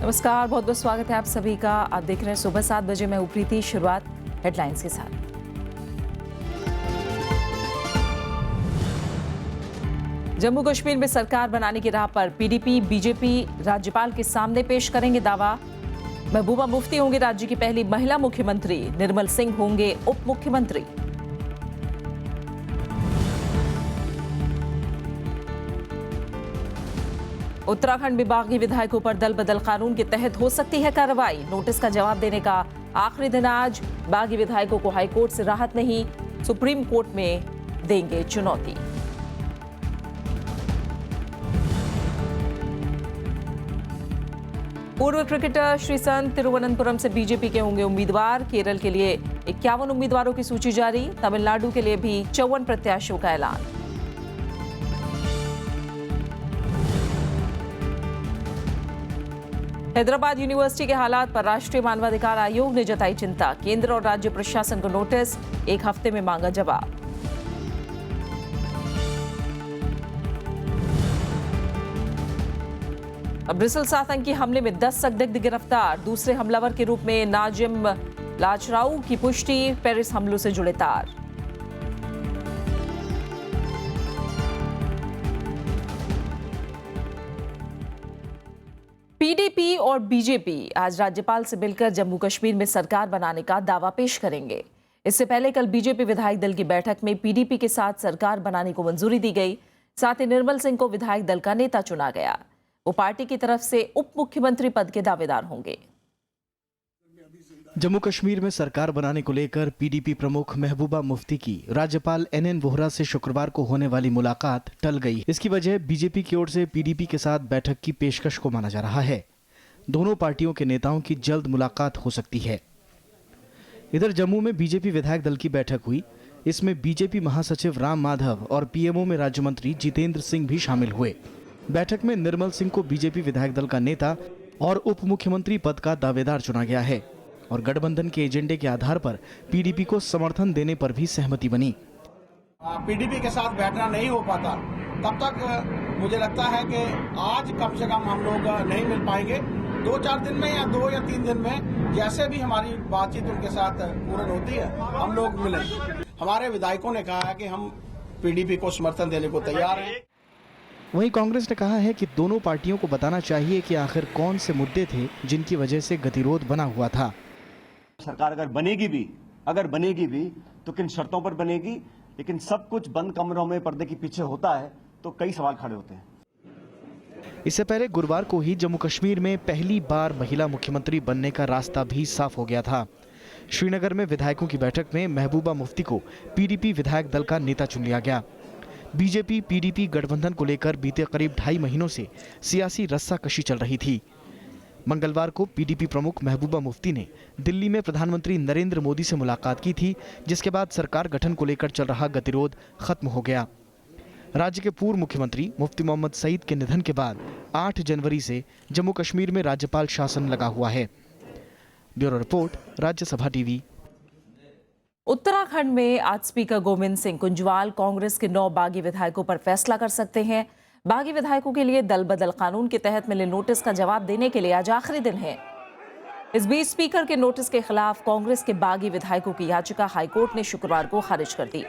नमस्कार, बहुत बहुत स्वागत है आप सभी का। आप देख रहे हैं सुबह 7 बजे। मैं प्रीति। शुरुआत हेडलाइंस के साथ। जम्मू कश्मीर में सरकार बनाने की राह पर पीडीपी बीजेपी राज्यपाल के सामने पेश करेंगे दावा। महबूबा मुफ्ती होंगे राज्य की पहली महिला मुख्यमंत्री। निर्मल सिंह होंगे उप मुख्यमंत्री। उत्तराखंड में बागी विधायकों पर दल बदल कानून के तहत हो सकती है कार्रवाई। नोटिस का जवाब देने का आखिरी दिन आज। बागी विधायकों को हाईकोर्ट से राहत नहीं, सुप्रीम कोर्ट में देंगे चुनौती। पूर्व क्रिकेटर श्रीसंत तिरुवनंतपुरम से बीजेपी के होंगे उम्मीदवार। केरल के लिए 51 उम्मीदवारों की सूची जारी। तमिलनाडु के लिए भी 54 प्रत्याशियों का ऐलान। हैदराबाद यूनिवर्सिटी के हालात पर राष्ट्रीय मानवाधिकार आयोग ने जताई चिंता। केंद्र और राज्य प्रशासन को नोटिस, 1 हफ्ते में मांगा जवाब। ब्रिसल्स आतंकी हमले में 10 संदिग्ध गिरफ्तार। दूसरे हमलावर के रूप में नाजिम लाचराऊ की पुष्टि। पेरिस हमलों से जुड़े तार। पीडीपी और बीजेपी आज राज्यपाल से मिलकर जम्मू कश्मीर में सरकार बनाने का दावा पेश करेंगे। इससे पहले कल बीजेपी विधायक दल की बैठक में पीडीपी के साथ सरकार बनाने को मंजूरी दी गई। साथ ही निर्मल सिंह को विधायक दल का नेता चुना गया। वो पार्टी की तरफ से उप मुख्यमंत्री पद के दावेदार होंगे। जम्मू कश्मीर में सरकार बनाने को लेकर पीडीपी प्रमुख महबूबा मुफ्ती की राज्यपाल एनएन वोहरा से शुक्रवार को होने वाली मुलाकात टल गई। इसकी वजह बीजेपी की ओर से पीडीपी के साथ बैठक की पेशकश को माना जा रहा है। दोनों पार्टियों के नेताओं की जल्द मुलाकात हो सकती है। इधर जम्मू में बीजेपी विधायक दल की बैठक हुई। इसमें बीजेपी महासचिव राम माधव और पीएमओ में राज्य मंत्री जितेंद्र सिंह भी शामिल हुए। बैठक में निर्मल सिंह को बीजेपी विधायक दल का नेता और उप मुख्यमंत्री पद का दावेदार चुना गया है और गठबंधन के एजेंडे के आधार पर पीडीपी को समर्थन देने पर भी सहमति बनी। पीडीपी के साथ बैठना नहीं हो पाता तब तक मुझे लगता है कि आज कम से कम हम लोग नहीं मिल पाएंगे। 2-4 दिन में या 2 या 3 दिन में जैसे भी हमारी बातचीत उनके साथ पूर्ण होती है हम लोग मिलेंगे। हमारे विधायकों ने कहा है कि हम पीडीपी को समर्थन देने को तैयार हैं। वहीं कांग्रेस ने कहा है कि दोनों पार्टियों को बताना चाहिए कि आखिर कौन से मुद्दे थे जिनकी वजह से गतिरोध बना हुआ था। सरकार अगर बनेगी भी तो किन शर्तों पर बनेगी, लेकिन सब कुछ बंद कमरों में पर्दे के पीछे होता है तो कई सवाल खड़े होते हैं। इससे पहले गुरुवार को ही जम्मू कश्मीर में पहली बार महिला मुख्यमंत्री बनने का रास्ता भी साफ हो गया था। श्रीनगर में विधायकों की बैठक में महबूबा मुफ्ती को पीडीपी विधायक दल का नेता चुन लिया गया। बीजेपी पीडीपी गठबंधन को लेकर बीते करीब 2.5 महीनों से सियासी रस्साकशी चल रही थी। मंगलवार को पीडीपी प्रमुख महबूबा मुफ्ती ने दिल्ली में प्रधानमंत्री नरेंद्र मोदी से मुलाकात की थी, जिसके बाद सरकार गठन को लेकर चल रहा गतिरोध खत्म हो गया। राज्य के पूर्व मुख्यमंत्री मुफ्ती मोहम्मद सईद के निधन के बाद 8 जनवरी से जम्मू कश्मीर में राज्यपाल शासन लगा हुआ है। Bureau report, Rajya Sabha TV. Uttarakhand में आज स्पीकर गोविंद सिंह कुंजवाल कांग्रेस के 9 बागी विधायकों पर फैसला कर सकते हैं। बागी विधायकों के लिए दल बदल कानून के तहत मिले नोटिस का जवाब देने के लिए आज आखिरी दिन है। इस बीच स्पीकर के नोटिस के खिलाफ कांग्रेस के बागी विधायकों की याचिका हाईकोर्ट ने शुक्रवार को खारिज कर दी।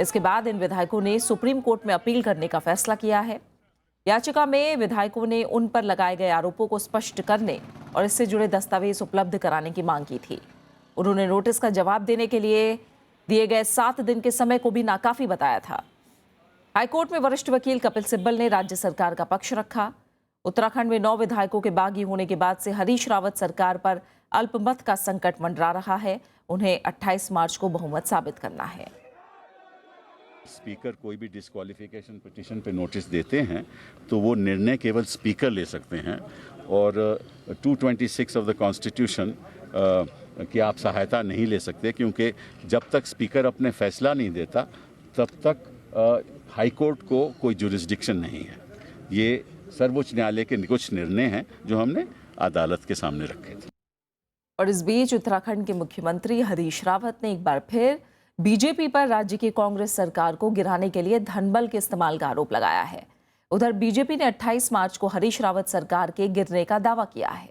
इसके बाद इन विधायकों ने सुप्रीम कोर्ट में अपील करने का फैसला किया है। याचिका में विधायकों ने उन पर लगाए गए आरोपों को स्पष्ट करने और इससे जुड़े दस्तावेज उपलब्ध कराने की मांग की थी। उन्होंने नोटिस का जवाब देने के लिए दिए गए 7 दिन के समय को भी नाकाफी बताया था। हाईकोर्ट में वरिष्ठ वकील कपिल सिब्बल ने राज्य सरकार का पक्ष रखा। उत्तराखंड में 9 विधायकों के बागी होने के बाद से हरीश रावत सरकार पर अल्पमत का संकट मंडरा रहा है। उन्हें 28 मार्च को बहुमत साबित करना है। स्पीकर कोई भी डिस्क्वालिफिकेशन पिटीशन पे नोटिस देते हैं तो वो निर्णय केवल स्पीकर ले सकते हैं और 226 ऑफ द कॉन्स्टिट्यूशन की आप सहायता नहीं ले सकते, क्योंकि जब तक स्पीकर अपने फैसला नहीं देता तब तक हाईकोर्ट को कोई जुरिस्डिक्शन नहीं है। ये सर्वोच्च न्यायालय के कुछ निर्णय हैं जो हमने अदालत के सामने रखे थे। और इस बीच उत्तराखंड के मुख्यमंत्री हरीश रावत ने एक बार फिर बीजेपी पर राज्य की कांग्रेस सरकार को गिराने के लिए धनबल के इस्तेमाल का आरोप लगाया है। उधर बीजेपी ने 28 मार्च को हरीश रावत सरकार के गिरने का दावा किया है।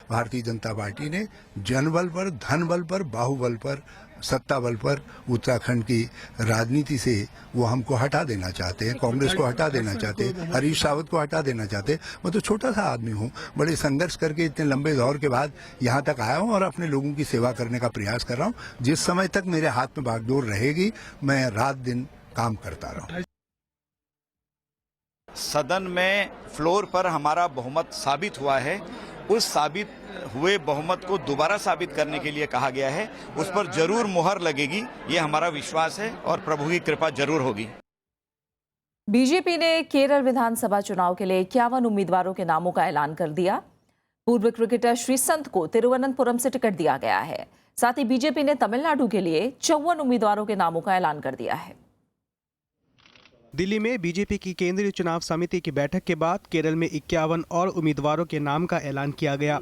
भारतीय जनता पार्टी ने जनबल पर, धन बल पर, बाहुबल पर, सत्ता बल पर उत्तराखंड की राजनीति से वो हमको हटा देना चाहते हैं, कांग्रेस को हटा देना चाहते हैं, हरीश रावत को हटा देना चाहते हैं। मैं तो छोटा सा आदमी हूँ, बड़े संघर्ष करके इतने लंबे दौर के बाद यहाँ तक आया हूँ और अपने लोगों की सेवा करने का प्रयास कर रहा हूँ। जिस समय तक मेरे हाथ में बागडोर रहेगी, मैं रात दिन काम करता रहूँ। सदन में फ्लोर पर हमारा बहुमत साबित हुआ है। उस साबित हुए बहुमत को दोबारा साबित करने के लिए कहा गया है। उस पर जरूर मुहर लगेगी, ये हमारा विश्वास है और प्रभु की कृपा जरूर होगी। बीजेपी ने केरल विधानसभा चुनाव के लिए 51 उम्मीदवारों के नामों का ऐलान कर दिया। पूर्व क्रिकेटर श्रीसंत को तिरुवनंतपुरम से टिकट दिया गया है। साथ ही बीजेपी ने तमिलनाडु के लिए 54 उम्मीदवारों के नामों का ऐलान कर दिया है। दिल्ली में बीजेपी की केंद्रीय चुनाव समिति की बैठक के बाद केरल में 51 और उम्मीदवारों के नाम का ऐलान किया गया।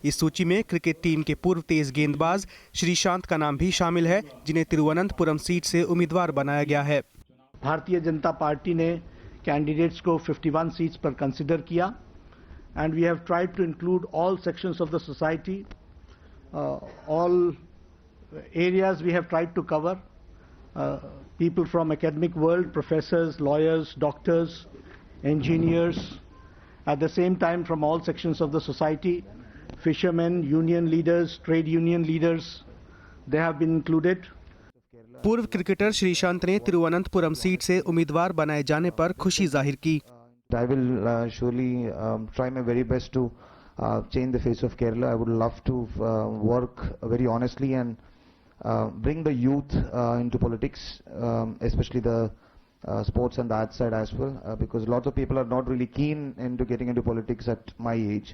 इस सूची में क्रिकेट टीम के पूर्व तेज गेंदबाज श्रीशांत का नाम भी शामिल है, जिन्हें तिरुवनंतपुरम सीट से उम्मीदवार बनाया गया है। भारतीय जनता पार्टी ने कैंडिडेट्स को 51 सीट्स पर कंसिडर किया and we have tried to include all sections of the society, all areas we have tried to cover, people from academic world, professors, lawyers, doctors, engineers, at the same time from all sections of the society, fishermen, union leaders, trade union leaders, they have been included. पूर्व cricketer Sreesanth ने Thiruvananthapuram seat से उम्मीदवार बनाए जाने पर खुशी जाहिर की। I will surely try my very best to change the face of Kerala. I would love to work very honestly and bring the youth into politics, especially the sports and the art side as well, because lots of people are not really keen into getting into politics at my age.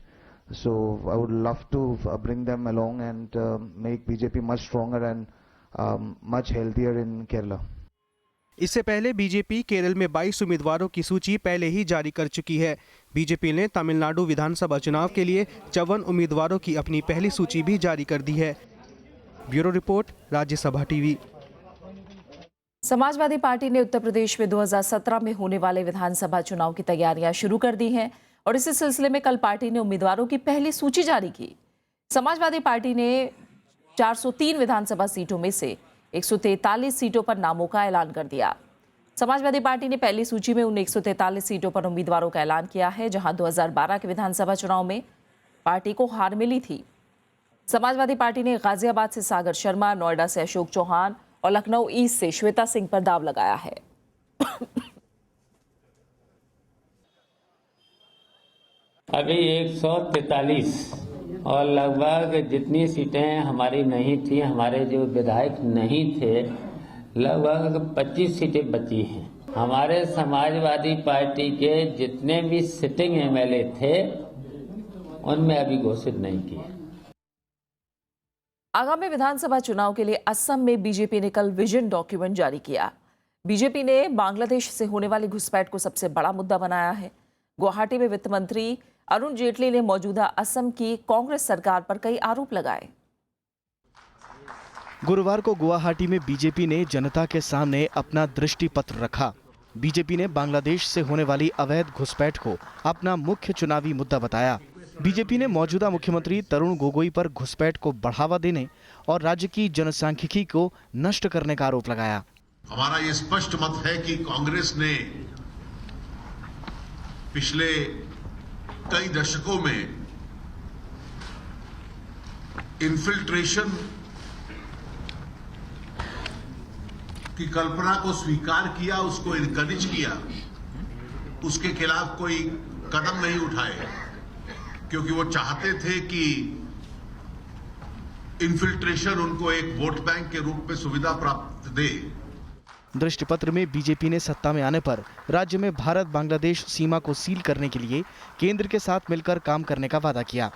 So I would love to bring them along and make BJP much stronger and much healthier in Kerala. इससे पहले BJP Kerala में 22 उम्मीदवारों की सूची पहले ही जारी कर चुकी है। बीजेपी ने तमिलनाडु विधानसभा चुनाव के लिए 54 उम्मीदवारों की अपनी पहली सूची भी जारी कर दी है। Bureau report, Rajya Sabha TV. Samajwadi party ने उत्तर प्रदेश में 2017 में होने वाले विधानसभा चुनाव की तैयारियां शुरू कर दी हैं और इसी सिलसिले में कल पार्टी ने उम्मीदवारों की पहली सूची जारी की। समाजवादी पार्टी ने 403 विधानसभा सीटों में से 143 सीटों पर नामों का ऐलान कर दिया। समाजवादी पार्टी ने पहली सूची में उन 143 सीटों पर उम्मीदवारों का ऐलान किया है जहां 2012 के विधानसभा चुनाव में पार्टी को हार मिली थी। समाजवादी पार्टी ने गाजियाबाद से सागर शर्मा, नोएडा से अशोक चौहान और लखनऊ ईस्ट से श्वेता सिंह पर दाव लगाया है। अभी 143 और लगभग जितनी सीटें हमारी नहीं थी, हमारे जो विधायक नहीं थे, लगभग 25 सीटें बची हैं। हमारे समाजवादी पार्टी के जितने भी सिटिंग एमएलए थे उनमें अभी घोषित नहीं किए। आगामी विधानसभा चुनाव के लिए असम में बीजेपी ने कल विजन डॉक्यूमेंट जारी किया। बीजेपी ने बांग्लादेश से होने वाली घुसपैठ को सबसे बड़ा मुद्दा बनाया है। गुवाहाटी में वित्त मंत्री अरुण जेटली ने मौजूदा असम की कांग्रेस सरकार पर कई आरोप लगाए। गुरुवार को गुवाहाटी में बीजेपी ने जनता के सामने अपना दृष्टि पत्र रखा। बीजेपी ने बांग्लादेश से होने वाली अवैध घुसपैठ को अपना मुख्य चुनावी मुद्दा बताया। बीजेपी ने मौजूदा मुख्यमंत्री तरुण गोगोई पर घुसपैठ को बढ़ावा देने और राज्य की जनसांख्यिकी को नष्ट करने का आरोप लगाया। हमारा ये स्पष्ट मत है कि कांग्रेस ने पिछले कई दशकों में इन्फिल्ट्रेशन की कल्पना को स्वीकार किया, उसको इनकरेज किया, उसके खिलाफ कोई कदम नहीं उठाए क्योंकि वो चाहते थे कि इन्फिल्ट्रेशन उनको एक वोट बैंक के रूप में सुविधा प्राप्त दे। दृष्टि पत्र में बीजेपी ने सत्ता में आने पर राज्य में भारत बांग्लादेश सीमा को सील करने के लिए केंद्र के साथ मिलकर काम करने का वादा किया।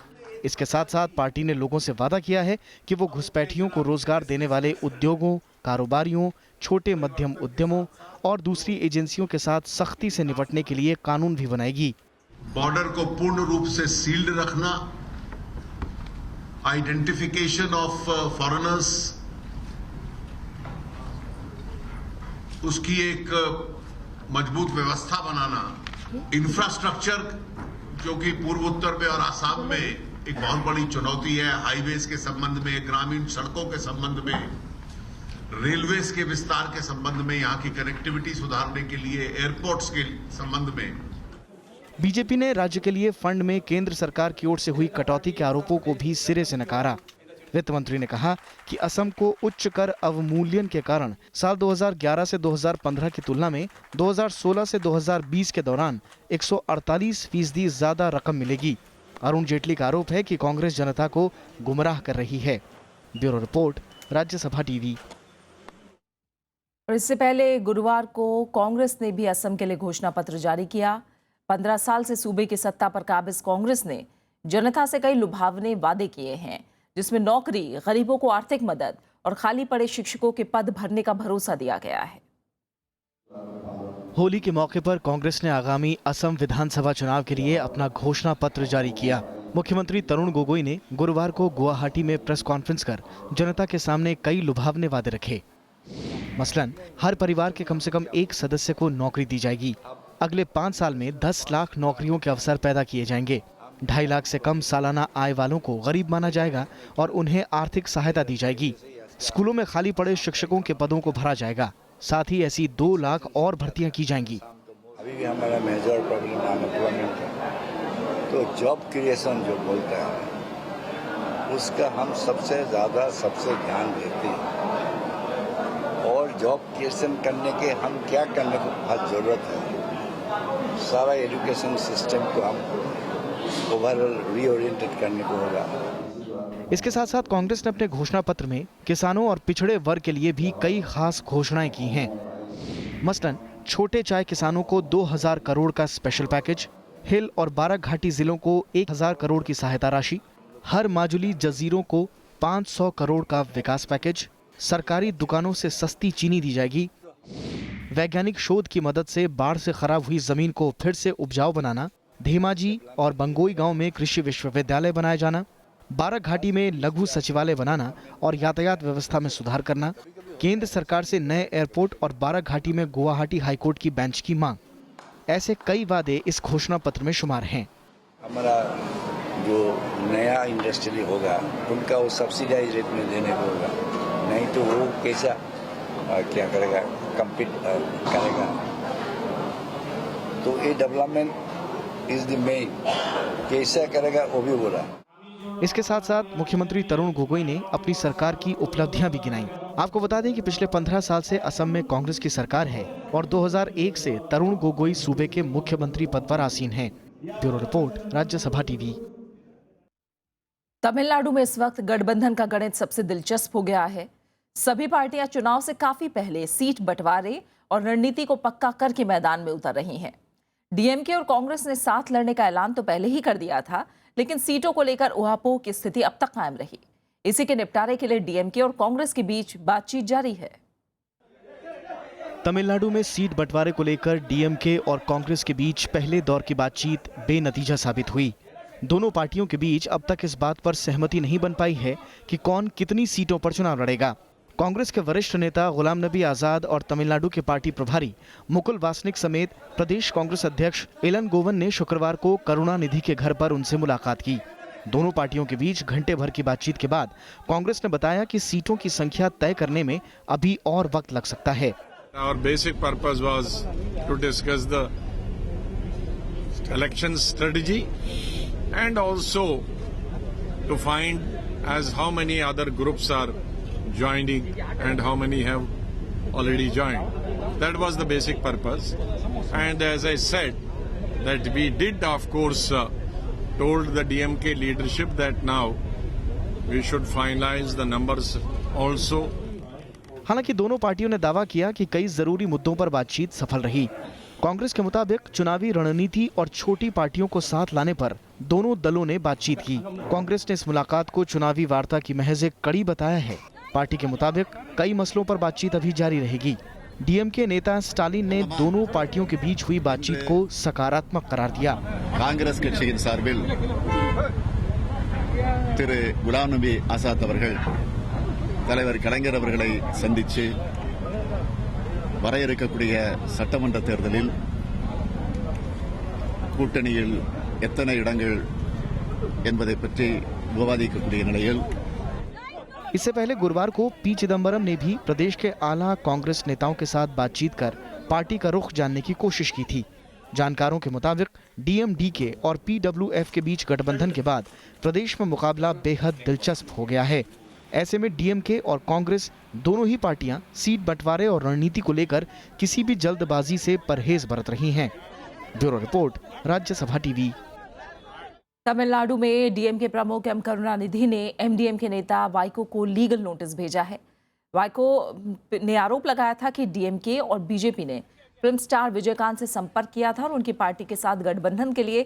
इसके साथ साथ पार्टी ने लोगों से वादा किया है कि वो घुसपैठियों को रोजगार देने वाले उद्योगों, कारोबारियों, छोटे मध्यम उद्यमों और दूसरी एजेंसियों के साथ सख्ती से निपटने के लिए कानून भी बनाएगी। बॉर्डर को पूर्ण रूप से सील्ड रखना, आइडेंटिफिकेशन ऑफ फॉरेनर्स, उसकी एक मजबूत व्यवस्था बनाना, इंफ्रास्ट्रक्चर जो कि पूर्वोत्तर में और आसाम में एक बहुत बड़ी चुनौती है, हाईवेज के संबंध में, ग्रामीण सड़कों के संबंध में, रेलवेज के विस्तार के संबंध में, यहाँ की कनेक्टिविटी सुधारने के लिए, एयरपोर्ट्स के संबंध में। बीजेपी ने राज्य के लिए फंड में केंद्र सरकार की ओर से हुई कटौती के आरोपों को भी सिरे से नकारा। वित्त मंत्री ने कहा कि असम को उच्च कर अवमूल्यन के कारण साल 2011 से 2015 की तुलना में 2016 से 2020 के दौरान 148% ज्यादा रकम मिलेगी। अरुण जेटली का आरोप है कि कांग्रेस जनता को गुमराह कर रही है। Bureau report, Rajya Sabha TV. और इससे पहले गुरुवार को कांग्रेस ने भी असम के लिए घोषणा पत्र जारी किया। 15 साल से सूबे की सत्ता पर काबिज कांग्रेस ने जनता से कई लुभावने वादे किए हैं, जिसमें नौकरी, गरीबों को आर्थिक मदद और खाली पड़े शिक्षकों के पद भरने का भरोसा दिया गया है। होली के मौके पर कांग्रेस ने आगामी असम विधानसभा चुनाव के लिए अपना घोषणा पत्र जारी किया। मुख्यमंत्री तरुण गोगोई ने गुरुवार को गुवाहाटी में प्रेस कॉन्फ्रेंस कर जनता के सामने कई लुभावने वादे रखे। मसलन, हर परिवार के कम से कम एक सदस्य को नौकरी दी जाएगी। अगले 5 साल में 10 लाख नौकरियों के अवसर पैदा किए जाएंगे। 2.5 लाख से कम सालाना आय वालों को गरीब माना जाएगा और उन्हें आर्थिक सहायता दी जाएगी। स्कूलों में खाली पड़े शिक्षकों के पदों को भरा जाएगा। साथ ही ऐसी 2 लाख और भर्तियां की जाएंगी। अभी भी हमारा मेजर प्रॉब्लम अनएम्प्लॉयमेंट है, तो जॉब क्रिएशन जो बोलता है उसका हम सबसे ध्यान देते हैं। और जॉब क्रिएशन करने के हम क्या करने को बहुत जरूरत है, सारा एजुकेशन सिस्टम को हम ओवरऑल रीओरिएंटेड करने को होगा। इसके साथ साथ कांग्रेस ने अपने घोषणा पत्र में किसानों और पिछड़े वर्ग के लिए भी कई खास घोषणाएं की हैं। मसलन, छोटे चाय किसानों को 2000 करोड़ का स्पेशल पैकेज, हिल और बाराक घाटी जिलों को 1000 करोड़ की सहायता राशि, हर माजुली जजीरों को 500 करोड़ का विकास पैकेज, सरकारी दुकानों से सस्ती चीनी दी जाएगी, वैज्ञानिक शोध की मदद से बाढ़ से खराब हुई जमीन को फिर से उपजाऊ बनाना, धेमाजी और बंगोई गांव में कृषि विश्वविद्यालय बनाया जाना, बाराक घाटी में लघु सचिवालय बनाना और यातायात व्यवस्था में सुधार करना, केंद्र सरकार से नए एयरपोर्ट और बाराक घाटी में गुवाहाटी हाईकोर्ट की बेंच की मांग। ऐसे कई वादे इस घोषणा पत्र में शुमार हैं। हमारा जो नया इंडस्ट्री होगा उनका वो सब्सिडाइज रेट में देने को होगा, नहीं तो वो कैसा क्या करेगा, कम्पीट करेगा। तो ये डेवलपमेंट इज द मेन, कैसा करेगा वो भी बोला। इसके साथ साथ मुख्यमंत्री तरुण गोगोई ने अपनी सरकार की उपलब्धियां भी गिनाई। आपको बता दें कि पिछले 15 साल से असम में कांग्रेस की सरकार है और 2001 से तरुण गोगोई सूबे के मुख्यमंत्री पद पर आसीन हैं। Bureau report, Rajya Sabha TV. Tamil Nadu में इस वक्त गठबंधन का गणित सबसे दिलचस्प हो गया है। सभी पार्टियां चुनाव से काफी पहले सीट बंटवारे और रणनीति को पक्का करके मैदान में उतर रही हैं। डीएमके और कांग्रेस ने साथ लड़ने का ऐलान तो पहले ही कर दिया था, लेकिन सीटों को लेकर उहापोह की स्थिति अब तक कायम रही। इसी के निपटारे के लिए डीएमके और कांग्रेस के बीच बातचीत जारी है। तमिलनाडु में सीट बंटवारे को लेकर डीएमके और कांग्रेस के बीच पहले दौर की बातचीत बेनतीजा साबित हुई। दोनों पार्टियों के बीच अब तक इस बात पर सहमति नहीं बन पाई है कि कौन कितनी सीटों पर चुनाव लड़ेगा। कांग्रेस के वरिष्ठ नेता गुलाम नबी आजाद और तमिलनाडु के पार्टी प्रभारी मुकुल वासनिक समेत प्रदेश कांग्रेस अध्यक्ष इलनगोवन ने शुक्रवार को करुणानिधि के घर पर उनसे मुलाकात की। दोनों पार्टियों के बीच घंटे भर की बातचीत के बाद कांग्रेस ने बताया कि सीटों की संख्या तय करने में अभी और वक्त लग सकता है। Our basic purpose was to discuss the election strategy and also to find as how many other groups are joining and how many have already joined. That was the basic purpose. And as I said, that we did of course told the DMK leadership that now we should finalize the numbers also. हालांकि दोनों पार्टियों ने दावा किया कि कई जरूरी मुद्दों पर बातचीत सफल रही। कांग्रेस के मुताबिक चुनावी रणनीति और छोटी पार्टियों को साथ लाने पर दोनों दलों ने बातचीत की। कांग्रेस ने इस मुलाकात को चुनावी वार्ता की महज एक कड़ी बताया है। पार्टी के मुताबिक कई मसलों पर बातचीत अभी जारी रहेगी। डीएमके नेता स्टालिन ने दोनों पार्टियों के बीच हुई बातचीत को सकारात्मक करार दिया। कांग्रेस कட்சியின் சார்பில் திரு குலாம் நபி ஆசாத் அவர்கள் தலைவர் கலைஞர் அவர்களை சந்தித்து வர இருக்கக்கூடிய சட்டமன்ற தேர்தலில் கூட்டணியில் எத்தனை இடங்கள் என்பதை பற்றி விவாதிக்கக்கூடிய நிலையில் इससे पहले गुरुवार को पी चिदम्बरम ने भी प्रदेश के आला कांग्रेस नेताओं के साथ बातचीत कर पार्टी का रुख जानने की कोशिश की थी। जानकारों के मुताबिक डीएमडीके और पीडब्ल्यूएफ के बीच गठबंधन के बाद प्रदेश में मुकाबला बेहद दिलचस्प हो गया है। ऐसे में डीएमके और कांग्रेस दोनों ही पार्टियां सीट बंटवारे और रणनीति को लेकर किसी भी जल्दबाजी से परहेज बरत रही हैं। Bureau report, Rajya Sabha TV. Tamil Nadu में डीएमके प्रमुख एम करुणानिधि ने एमडीएम के नेता वाइको को लीगल नोटिस भेजा है। वाइको ने आरोप लगाया था कि डीएमके और बीजेपी ने फिल्म स्टार विजयकांत से संपर्क किया था और उनकी पार्टी के साथ गठबंधन के लिए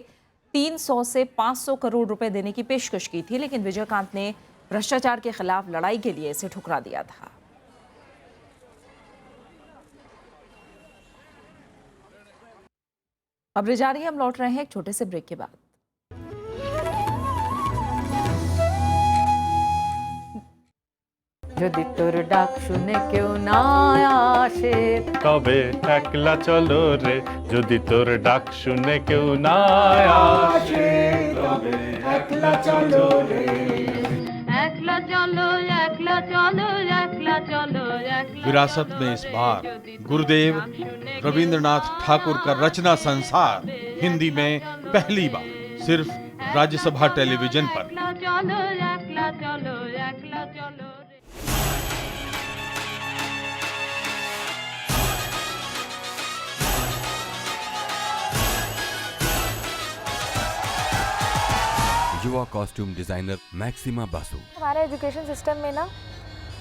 300 से 500 करोड़ रुपए देने की पेशकश की थी, लेकिन विजयकांत ने भ्रष्टाचार के खिलाफ लड़ाई के लिए इसे ठुकरा दिया था। खबरें जारी है, हम लौट रहे हैं एक छोटे से ब्रेक के बाद। যদি তোর ডাক শুনে কেউ না আসে তবে একলা চলো রে, যদি তোর ডাক শুনে কেউ না আসে তবে একলা চলো রে, একলা চলো একলা চলো একলা चलो। विरासत में इस बार गुरुदेव रविंद्रनाथ ठाकुर का रचना संसार हिंदी में पहली बार सिर्फ राज्यसभा टेलीविजन पर। युवा कॉस्ट्यूम डिजाइनर मैक्सिमा बासु। हमारे एजुकेशन सिस्टम में ना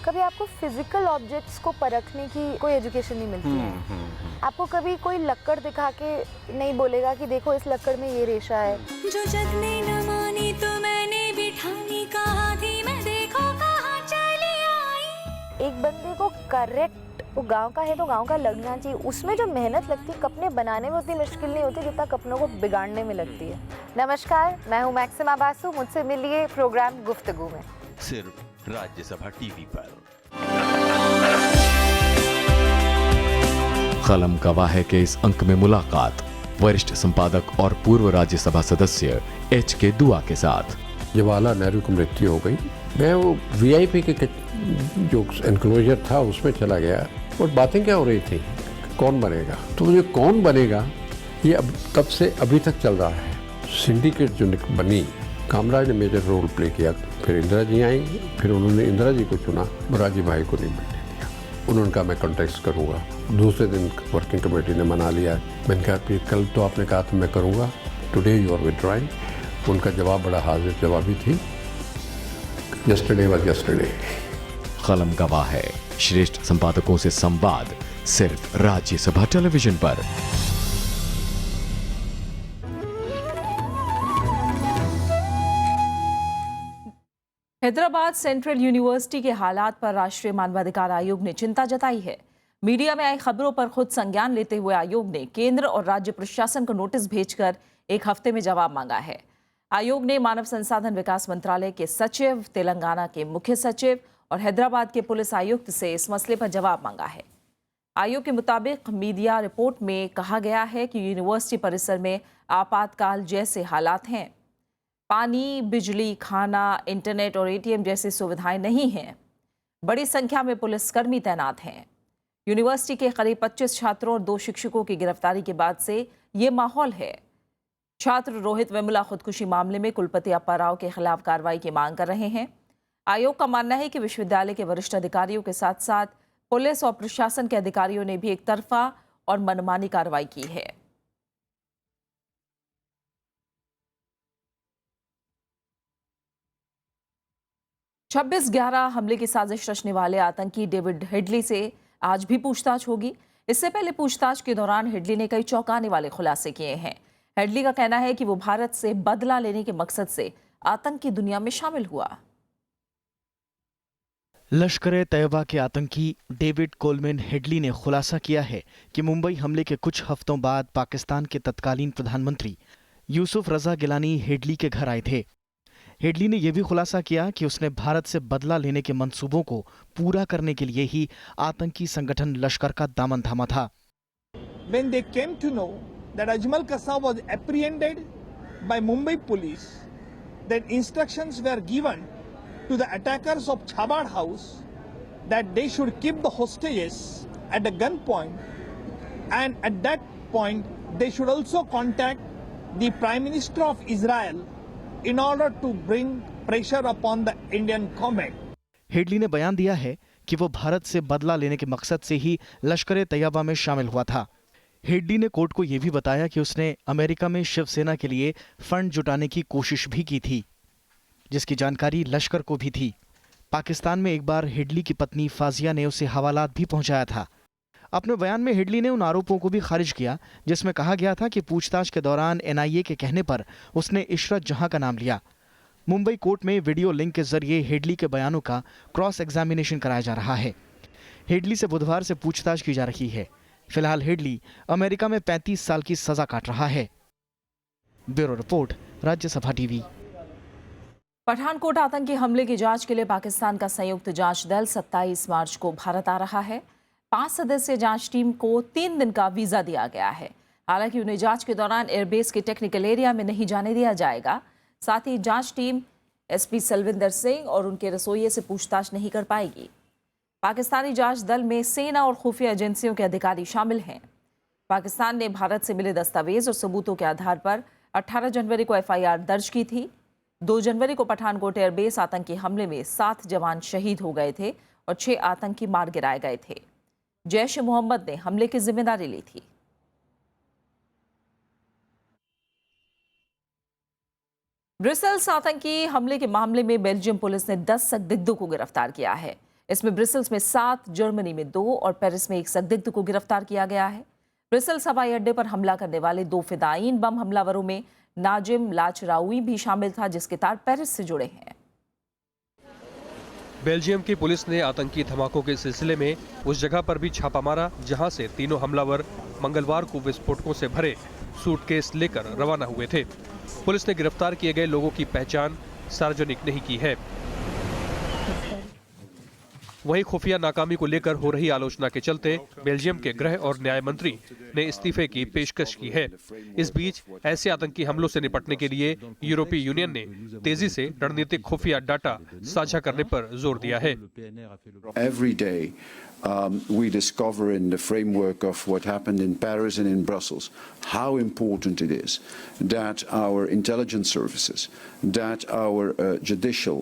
कभी आपको फिजिकल ऑब्जेक्ट्स को परखने की कोई एजुकेशन नहीं मिलती है। आपको कभी कोई लक्कड़ दिखा के नहीं बोलेगा कि देखो इस लक्कड़ में ये रेशा है। जो जग ने न मानी तो मैंने भी ठानी, कहा थी मैं देखो कहाँ चली आई। एक बंदे को करेक्ट, वो गांव का है तो गांव का लगना चाहिए। उसमें जो मेहनत लगती है कपड़े बनाने में उतनी मुश्किल नहीं होती जितना कपड़ों को बिगाड़ने में लगती है। नमस्कार, मैं हूँ मैक्सिमा बासु, मुझसे मिलिए प्रोग्राम गुफ्तगू में, सिर्फ राज्यसभा टीवी पर। कलम गवाह है कि इस अंक में मुलाकात वरिष्ठ संपादक और पूर्व राज्यसभा सदस्य HK दुआ के साथ। जब आला नेहरू की मृत्यु हो गई, मैं वो VIP के जो एनक्लोजर था उसमें चला गया और बातें क्या हो रही थी, कौन बनेगा। तो ये कौन बनेगा ये अब तब से अभी तक चल रहा है। सिंडिकेट जो बनी, कामराज ने मेजर रोल प्ले किया, फिर इंदिरा जी आई, फिर उन्होंने इंदिरा जी को चुना, मोरारजी भाई को नहीं बनने दिया। उन्होंने कहा मैं कॉन्टेस्ट करूँगा। दूसरे दिन वर्किंग कमेटी ने मना लिया। मैंने कहा फिर कल तो आपने कहा था मैं करूँगा, टुडे यू आर विथड्रॉइंग। उनका जवाब बड़ा हाजिर जवाबी थी, यस्टरडे वाज यस्टरडे। कलम गवाह है श्रेष्ठ संपादकों से संवाद सिर्फ राज्यसभा टेलीविजन पर। हैदराबाद सेंट्रल यूनिवर्सिटी के हालात पर राष्ट्रीय मानवाधिकार आयोग ने चिंता जताई है। मीडिया में आई खबरों पर खुद संज्ञान लेते हुए आयोग ने केंद्र और राज्य प्रशासन को नोटिस भेजकर एक हफ्ते में जवाब मांगा है। आयोग ने मानव संसाधन विकास मंत्रालय के सचिव, तेलंगाना के मुख्य सचिव और हैदराबाद के पुलिस आयुक्त से इस मसले पर जवाब मांगा है। आयोग के मुताबिक मीडिया रिपोर्ट में कहा गया है कि यूनिवर्सिटी परिसर में आपातकाल जैसे हालात हैं। पानी, बिजली, खाना, इंटरनेट और ATM जैसी सुविधाएं नहीं हैं। बड़ी संख्या में पुलिसकर्मी तैनात हैं। यूनिवर्सिटी के करीब 25 छात्रों और 2 शिक्षकों की गिरफ्तारी के बाद से ये माहौल है। छात्र रोहित वेमुला खुदकुशी मामले में कुलपति अप्पा राव के खिलाफ कार्रवाई की मांग कर रहे हैं। आयोग का मानना है कि विश्वविद्यालय के वरिष्ठ अधिकारियों के साथ साथ पुलिस और प्रशासन के अधिकारियों ने भी एक तरफा और मनमानी कार्रवाई की है। छब्बीस 11 हमले की साजिश रचने वाले आतंकी डेविड हेडली से आज भी पूछताछ होगी। इससे पहले पूछताछ के दौरान हेडली ने कई चौंकाने वाले खुलासे किए हैं। हेडली का कहना है कि वो भारत से बदला लेने के मकसद से आतंकी दुनिया में शामिल हुआ। लश्कर-ए-तैयबा के आतंकी डेविड कोलमैन हेडली ने खुलासा किया है कि मुंबई हमले के कुछ हफ्तों बाद पाकिस्तान के तत्कालीन प्रधानमंत्री यूसुफ रजा गिलानी हेडली के घर आए थे। हेडली ने यह भी खुलासा किया कि उसने भारत से बदला लेने के मंसूबों को पूरा करने के लिए ही आतंकी संगठन लश्कर का दामन थामा था। When they came to know that Ajmal Kasab was apprehended by Mumbai police, then instructions were given to the attackers of Chabad House that they should keep the hostages at the gunpoint, and at that point they should also contact the Prime Minister of Israel in order to bring pressure upon the Indian government. Headley ने बयान दिया है कि वो भारत से बदला लेने के मकसद से ही लश्कर तैयबा में शामिल हुआ था। हेडली ने कोर्ट को यह भी बताया कि उसने अमेरिका में शिवसेना के लिए फंड जुटाने की कोशिश भी की थी, जिसकी जानकारी लश्कर को भी थी। पाकिस्तान में एक बार हेडली की पत्नी फाजिया ने उसे हवालात भी पहुंचाया था। अपने बयान में हेडली ने उन आरोपों को भी खारिज किया जिसमें कहा गया था कि पूछताछ के दौरान एनआईए के कहने पर उसने इशरत जहां का नाम लिया। मुंबई कोर्ट में वीडियो लिंक के जरिए हेडली के बयानों का क्रॉस एग्जामिनेशन कराया जा रहा है। हेडली से बुधवार से पूछताछ की जा रही है। फिलहाल हेडली अमेरिका में 35 साल की सजा काट रहा है। Bureau report, Rajya Sabha TV. Pathankot आतंकी हमले की जांच के लिए पाकिस्तान का संयुक्त जांच दल 27 मार्च को भारत आ रहा है। 5 सदस्यीय जांच टीम को 3 दिन का वीजा दिया गया है। हालांकि उन्हें जांच के दौरान एयरबेस के टेक्निकल एरिया में नहीं जाने दिया जाएगा। साथ ही जांच टीम एसपी सलविंदर सिंह और उनके रसोइये से पूछताछ नहीं कर पाएगी। पाकिस्तानी जांच दल में सेना और खुफिया एजेंसियों के अधिकारी शामिल हैं। पाकिस्तान ने भारत से मिले दस्तावेज और सबूतों के आधार पर 18 जनवरी को एफआईआर दर्ज की थी। 2 जनवरी को पठानकोट एयरबेस आतंकी हमले में 7 जवान शहीद हो गए थे और 6 आतंकी मार गिराए गए थे। जैश ए मोहम्मद ने हमले की जिम्मेदारी ली थी। ब्रसेल्स आतंकी हमले के मामले में बेल्जियम पुलिस ने 10 संदिग्धों को गिरफ्तार किया है। इसमें ब्रसेल्स में 7, जर्मनी में 2 और पेरिस में 1 संदिग्ध को गिरफ्तार किया गया है। ब्रसेल्स हवाई अड्डे पर हमला करने वाले 2 फिदायीन बम हमलावरों में नाजिम लाचराउई भी शामिल था, जिसके तार पेरिस से जुड़े हैं। बेल्जियम की पुलिस ने आतंकी धमाकों के सिलसिले में उस जगह पर भी छापा मारा जहां से तीनों हमलावर मंगलवार को विस्फोटकों से भरे सूटकेस लेकर रवाना हुए थे। पुलिस ने गिरफ्तार किए गए लोगों की पहचान सार्वजनिक नहीं की है। वहीं खुफिया नाकामी को लेकर हो रही आलोचना के चलते बेल्जियम के गृह और न्याय मंत्री ने इस्तीफे की पेशकश की है। इस बीच ऐसे आतंकी हमलों से निपटने के लिए यूरोपीय यूनियन ने तेजी से रणनीतिक खुफिया डाटा साझा करने पर जोर दिया है। Every day we discover in the framework of what happened in Paris and in Brussels how important it is that our intelligence services, that our judicial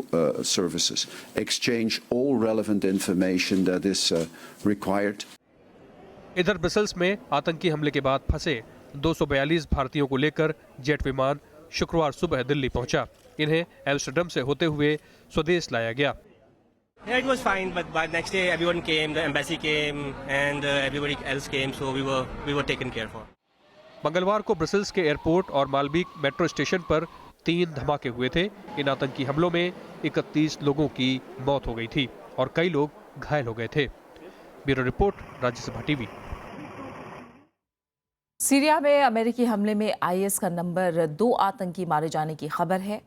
services exchange all relevant information that is required. इधर Brussels में आतंकी हमले के बाद फंसे 242 भारतीयों को लेकर जेट विमान शुक्रवार सुबह दिल्ली पहुंचा। इन्हें एम्स्टर्डम से होते हुए स्वदेश लाया गया। Yeah, it was fine, but by next day everyone came, the embassy came, and everybody else came, so we were taken care for. मंगलवार को ब्रसेल्स के एयरपोर्ट और मालबीक मेट्रो स्टेशन पर 3 धमाके हुए थे। इन आतंकी हमलों में 31 लोगों की मौत हो गई थी और कई लोग घायल हो गए थे। Bureau report, Rajya Sabha TV. Syria में अमेरिकी हमले में आईएस का नंबर 2 आतंकी मारे जाने की खबर है।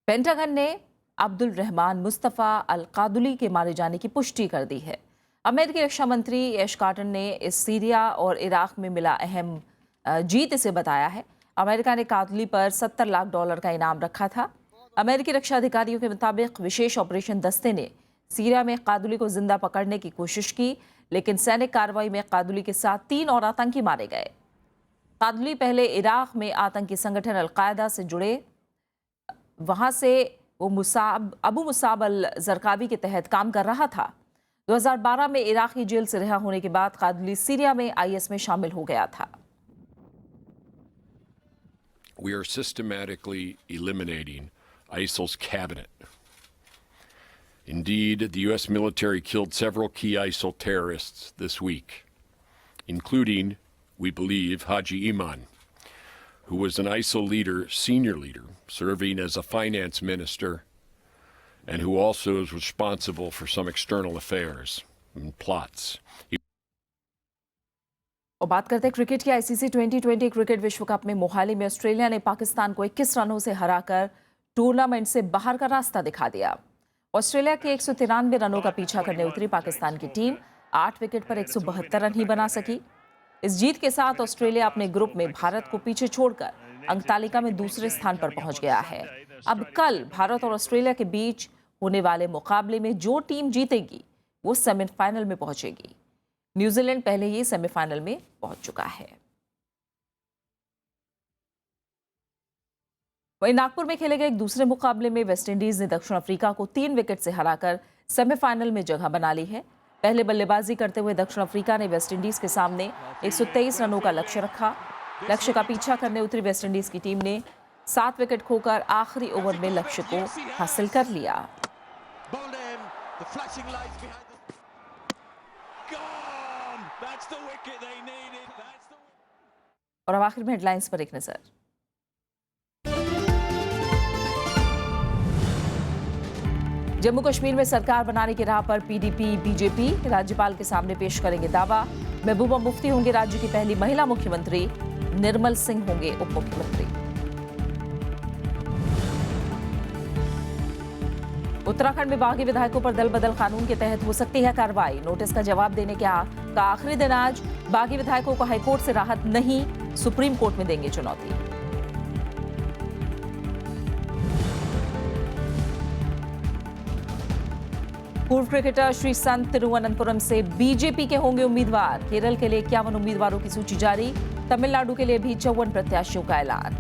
पेंटागन ने अब्दुल रहमान मुस्तफ़ा अल कादुली के मारे जाने की पुष्टि कर दी है। अमेरिकी रक्षा मंत्री एश कार्टर ने इस सीरिया और इराक में मिला अहम जीत इसे बताया है। अमेरिका ने कादुली पर $70 लाख का इनाम रखा था। अमेरिकी रक्षा अधिकारियों के मुताबिक विशेष ऑपरेशन दस्ते ने सीरिया में कादुली को जिंदा पकड़ने की कोशिश की, लेकिन सैनिक कार्रवाई में कादुली के साथ 3 और आतंकी मारे गए। कादुली पहले इराक में आतंकी संगठन अल-कायदा से जुड़े, वहां से वो अबू मुसाब अल जरकावी के तहत काम कर रहा था। 2012 में इराकी जेल से रिहा होने के बाद कादुली सीरिया में आईएस में शामिल हो गया था। We are systematically eliminating ISIL's cabinet. Indeed, the U.S. military killed several key ISIL terrorists this week, including, we believe, Haji Iman, who was an ISIL leader, senior leader, serving as a finance minister, and who also is responsible for some external affairs and plots. और बात करते हैं cricket की। ICC 2020 cricket विश्व cup में मोहाली में Australia ने पाकिस्तान को 21 रनों से हराकर टूर्नामेंट से बाहर का रास्ता दिखा दिया। ऑस्ट्रेलिया के 193 रनों का पीछा करने उतरी पाकिस्तान की टीम 8 विकेट पर 172 रन ही बना सकी। इस जीत के साथ ऑस्ट्रेलिया अपने ग्रुप में भारत को पीछे छोड़कर अंक तालिका में दूसरे स्थान पर पहुंच गया है। अब कल भारत और ऑस्ट्रेलिया के बीच होने वाले मुकाबले में जो टीम जीतेगी वो सेमीफाइनल में पहुंचेगी। न्यूजीलैंड पहले ही सेमीफाइनल में पहुंच चुका है। वहीं नागपुर में खेले गए एक दूसरे मुकाबले में वेस्टइंडीज ने दक्षिण अफ्रीका को 3 विकेट से हराकर सेमीफाइनल में जगह बना ली है। पहले बल्लेबाजी करते हुए दक्षिण अफ्रीका ने वेस्टइंडीज के सामने 123 रनों का लक्ष्य रखा। लक्ष्य का पीछा करने उतरी वेस्टइंडीज की टीम ने 7 विकेट खोकर आखिरी ओवर में लक्ष्य को हासिल कर लिया। और अब आखिर में हेडलाइंस पर एक नजर। जम्मू कश्मीर में सरकार बनाने की राह पर पीडीपी बीजेपी राज्यपाल के सामने पेश करेंगे दावा। महबूबा मुफ्ती होंगे राज्य की पहली महिला मुख्यमंत्री। निर्मल सिंह होंगे उप मुख्यमंत्री। उत्तराखंड में बागी विधायकों पर दल बदल कानून के तहत हो सकती है कार्रवाई। नोटिस का जवाब देने का आखिरी दिन आज। बागी विधायकों को हाईकोर्ट से राहत नहीं, सुप्रीम कोर्ट में देंगे चुनौती। पूर्व क्रिकेटर श्रीसंत तिरुवनंतपुरम से बीजेपी के होंगे उम्मीदवार। केरल के लिए 51 उम्मीदवारों की सूची जारी। तमिलनाडु के लिए भी 54 प्रत्याशियों का ऐलान।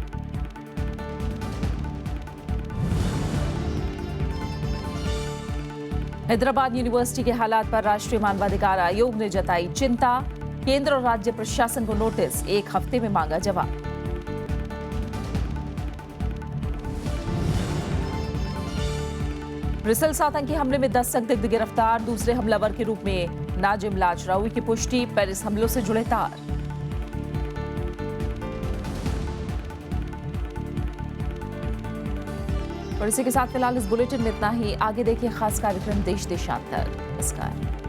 हैदराबाद यूनिवर्सिटी के हालात पर राष्ट्रीय मानवाधिकार आयोग ने जताई चिंता। केंद्र और राज्य प्रशासन को नोटिस, 1 हफ्ते में मांगा जवाब। ब्रिसेल्स आतंकी हमले में 10 संदिग्ध गिरफ्तार। दूसरे हमलावर के रूप में नाजिम लाजरावी की पुष्टि। पेरिस हमलों से जुड़े तार। और इसी के साथ फिलहाल इस बुलेटिन में इतना ही। आगे देखिए खास कार्यक्रम देश देशांतर। नमस्कार।